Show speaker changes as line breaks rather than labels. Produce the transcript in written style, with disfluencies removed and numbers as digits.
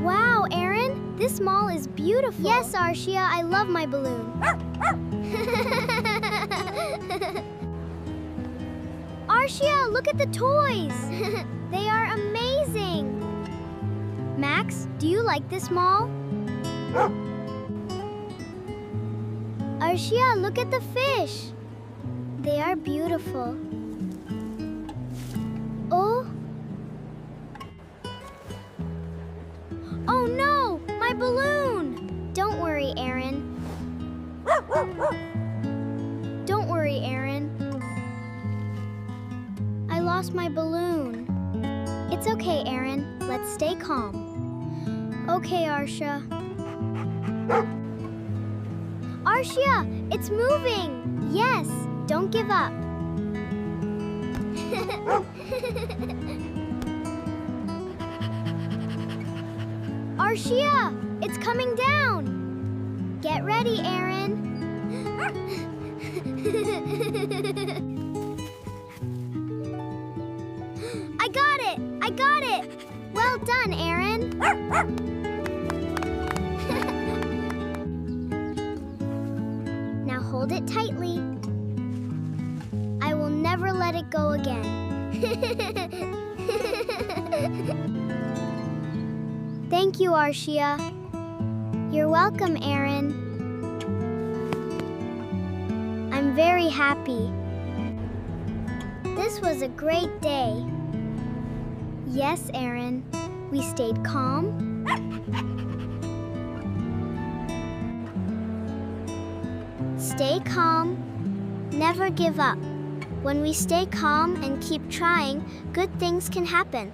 Wow, Aaron, this mall is beautiful. Yes, Arshia, I love my balloon. Arshia, look at the toys. They are amazing. Max, do you like this mall? Arshia, look at the fish. They are beautiful. Oh. Oh no, my balloon! Don't worry, Aaron. Don't worry, Aaron. I lost my balloon. It's okay, Aaron. Let's stay calm. Okay, Arshia. Arshia, it's moving! Yes, don't give up. Arshia, it's coming down! Get ready, Aaron. I got it! I got it! Well done, Aaron. Now hold it tightly. I will never let it go again. Thank you, Arshia. You're welcome, Aaron. I'm very happy. This was a great day. Yes, Aaron. We stayed calm. Stay calm. Never give up. When we stay calm and keep trying, good things can happen.